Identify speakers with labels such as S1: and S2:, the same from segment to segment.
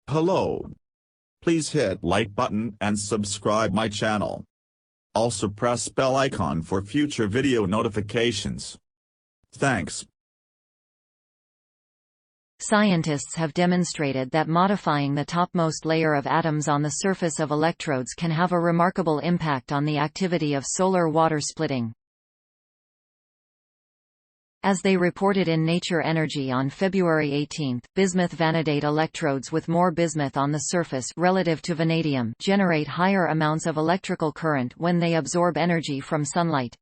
S1: Hello. Please hit like button and subscribe my channel. Also press bell icon for future video notifications. Thanks.
S2: Scientists have demonstrated that modifying the topmost layer of atoms on the surface of electrodes can have a remarkable impact on the activity of solar water splitting. As they reported in Nature Energy on February 18, bismuth-vanadate electrodes with more bismuth on the surface relative to vanadium generate higher amounts of electrical current when they absorb energy from sunlight.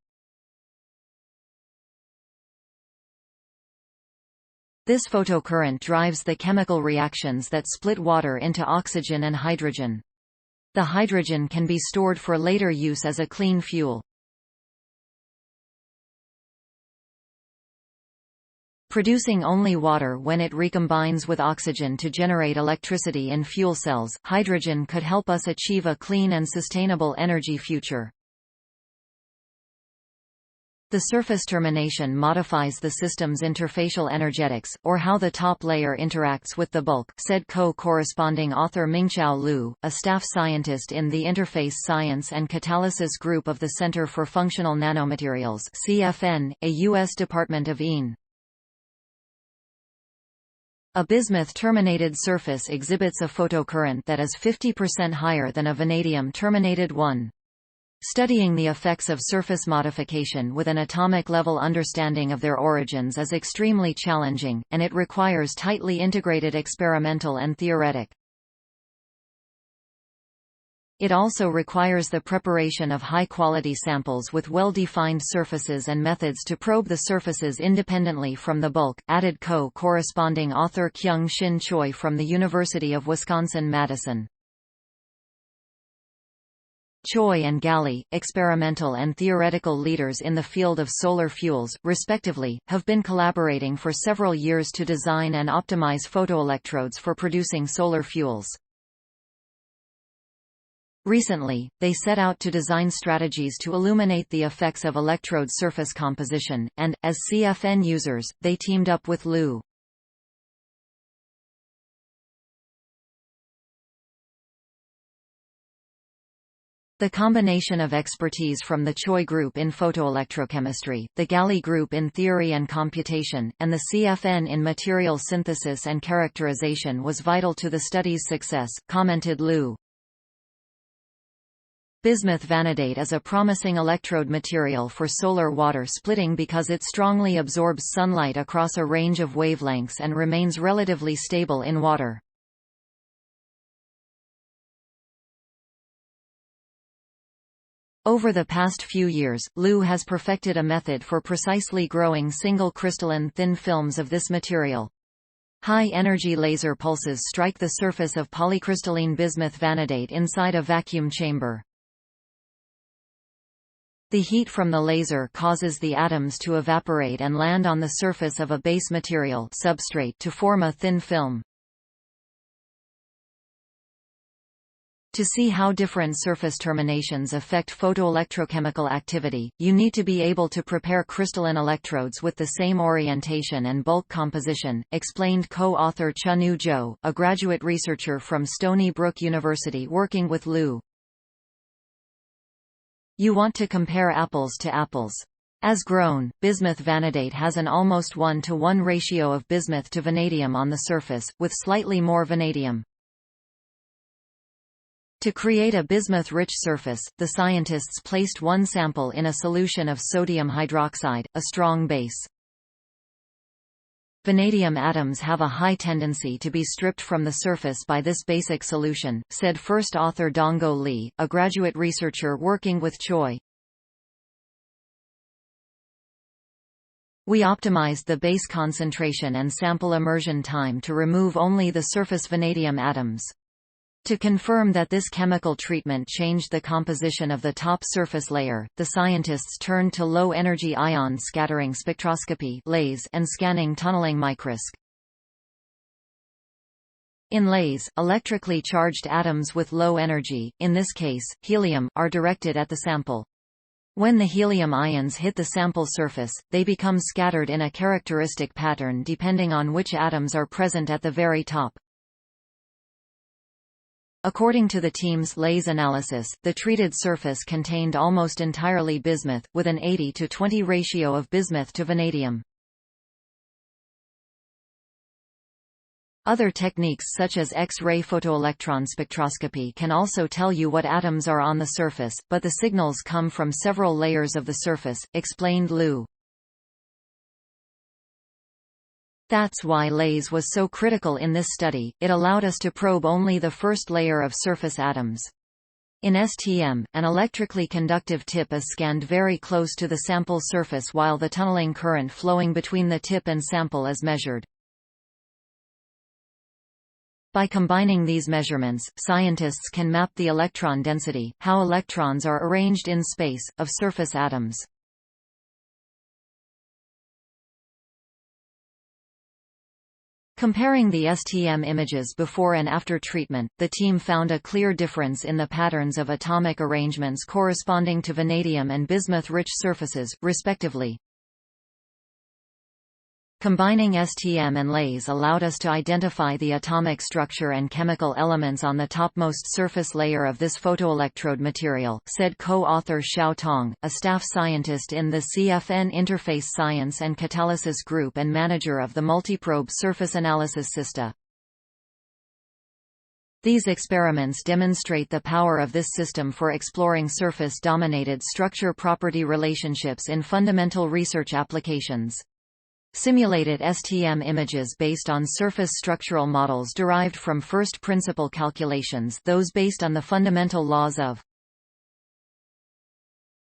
S2: This photocurrent drives the chemical reactions that split water into oxygen and hydrogen. The hydrogen can be stored for later use as a clean fuel. Producing only water when it recombines with oxygen to generate electricity in fuel cells, hydrogen could help us achieve a clean and sustainable energy future. The surface termination modifies the system's interfacial energetics, or how the top layer interacts with the bulk, said co-corresponding author Mingzhao Liu, a staff scientist in the Interface Science and Catalysis group of the Center for Functional Nanomaterials (CFN), a U.S. Department of EN. A bismuth-terminated surface exhibits a photocurrent that is 50% higher than a vanadium-terminated one. Studying the effects of surface modification with an atomic-level understanding of their origins is extremely challenging, and it requires tightly integrated experimental and theoretic. It also requires the preparation of high-quality samples with well-defined surfaces and methods to probe the surfaces independently from the bulk, added co-corresponding author Kyung-Shin Choi from the University of Wisconsin-Madison. Choi and Galli, experimental and theoretical leaders in the field of solar fuels, respectively, have been collaborating for several years to design and optimize photoelectrodes for producing solar fuels. Recently, they set out to design strategies to illuminate the effects of electrode surface composition, and, as CFN users, they teamed up with Liu. The combination of expertise from the Choi group in photoelectrochemistry, the Galli group in theory and computation, and the CFN in material synthesis and characterization was vital to the study's success, commented Liu. Bismuth vanadate is a promising electrode material for solar water splitting because it strongly absorbs sunlight across a range of wavelengths and remains relatively stable in water. Over the past few years, Liu has perfected a method for precisely growing single crystalline thin films of this material. High-energy laser pulses strike the surface of polycrystalline bismuth vanadate inside a vacuum chamber. The heat from the laser causes the atoms to evaporate and land on the surface of a base material substrate to form a thin film. To see how different surface terminations affect photoelectrochemical activity, you need to be able to prepare crystalline electrodes with the same orientation and bulk composition, explained co-author Chunu Zhou, a graduate researcher from Stony Brook University working with Liu. You want to compare apples to apples. As grown, bismuth vanadate has an almost 1-to-1 ratio of bismuth to vanadium on the surface, with slightly more vanadium. To create a bismuth-rich surface, the scientists placed one sample in a solution of sodium hydroxide, a strong base. Vanadium atoms have a high tendency to be stripped from the surface by this basic solution, said first author Donggo Li, a graduate researcher working with Choi. We optimized the base concentration and sample immersion time to remove only the surface vanadium atoms. To confirm that this chemical treatment changed the composition of the top surface layer, the scientists turned to low-energy ion scattering spectroscopy (LASE) and scanning tunneling microscopy. In LASE, electrically charged atoms with low energy, in this case, helium, are directed at the sample. When the helium ions hit the sample surface, they become scattered in a characteristic pattern depending on which atoms are present at the very top. According to the team's LAYS analysis, the treated surface contained almost entirely bismuth, with an 80-to-20 ratio of bismuth to vanadium. Other techniques such as X-ray photoelectron spectroscopy can also tell you what atoms are on the surface, but the signals come from several layers of the surface, explained Liu. That's why LAYS was so critical in this study, it allowed us to probe only the first layer of surface atoms. In STM, an electrically conductive tip is scanned very close to the sample surface while the tunneling current flowing between the tip and sample is measured. By combining these measurements, scientists can map the electron density, how electrons are arranged in space, of surface atoms. Comparing the STM images before and after treatment, the team found a clear difference in the patterns of atomic arrangements corresponding to vanadium and bismuth-rich surfaces, respectively. Combining STM and LAYS allowed us to identify the atomic structure and chemical elements on the topmost surface layer of this photoelectrode material, said co-author Xiao Tong, a staff scientist in the CFN Interface Science and Catalysis Group and manager of the Multiprobe Surface Analysis System. These experiments demonstrate the power of this system for exploring surface-dominated structure-property relationships in fundamental research applications. Simulated STM images based on surface structural models derived from first-principle calculations, those based on the fundamental laws of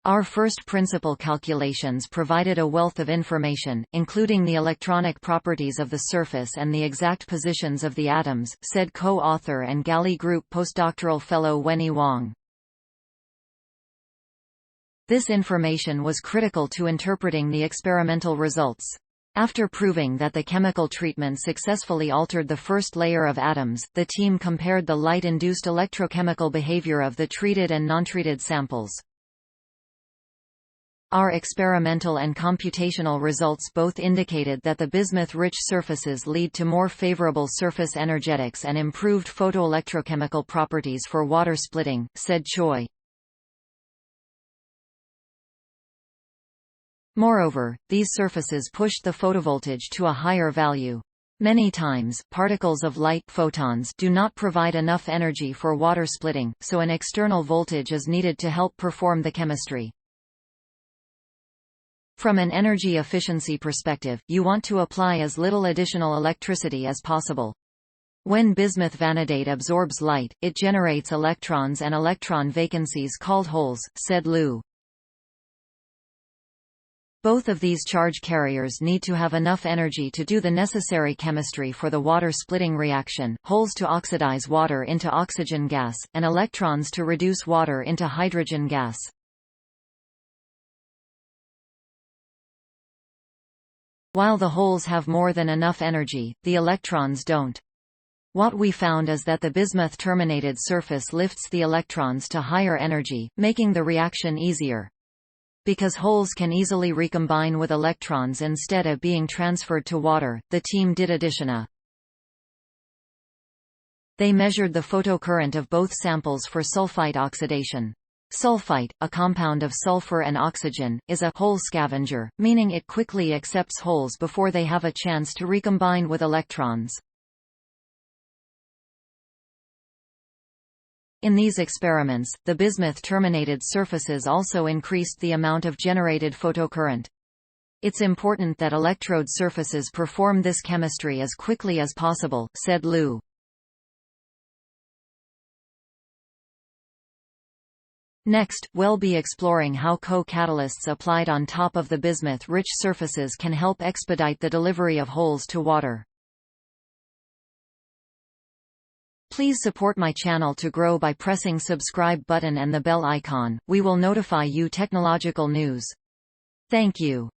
S2: our first-principle calculations provided a wealth of information, including the electronic properties of the surface and the exact positions of the atoms, said co-author and Gali Group postdoctoral fellow Wenyi Wang. This information was critical to interpreting the experimental results. After proving that the chemical treatment successfully altered the first layer of atoms, the team compared the light-induced electrochemical behavior of the treated and non-treated samples. Our experimental and computational results both indicated that the bismuth-rich surfaces lead to more favorable surface energetics and improved photoelectrochemical properties for water splitting, said Choi. Moreover, these surfaces pushed the photovoltage to a higher value. Many times, particles of light photons do not provide enough energy for water splitting, so an external voltage is needed to help perform the chemistry. From an energy efficiency perspective, you want to apply as little additional electricity as possible. When bismuth vanadate absorbs light, it generates electrons and electron vacancies called holes, said Liu. Both of these charge carriers need to have enough energy to do the necessary chemistry for the water-splitting reaction, holes to oxidize water into oxygen gas, and electrons to reduce water into hydrogen gas. While the holes have more than enough energy, the electrons don't. What we found is that the bismuth-terminated surface lifts the electrons to higher energy, making the reaction easier. Because holes can easily recombine with electrons instead of being transferred to water, the team did addition. They measured the photocurrent of both samples for sulfite oxidation. Sulfite, a compound of sulfur and oxygen, is a hole scavenger, meaning it quickly accepts holes before they have a chance to recombine with electrons. In these experiments, the bismuth-terminated surfaces also increased the amount of generated photocurrent. It's important that electrode surfaces perform this chemistry as quickly as possible, said Liu. Next, we'll be exploring how co-catalysts applied on top of the bismuth-rich surfaces can help expedite the delivery of holes to water. Please support my channel to grow by pressing subscribe button and the bell icon. We will notify you technological news. Thank you.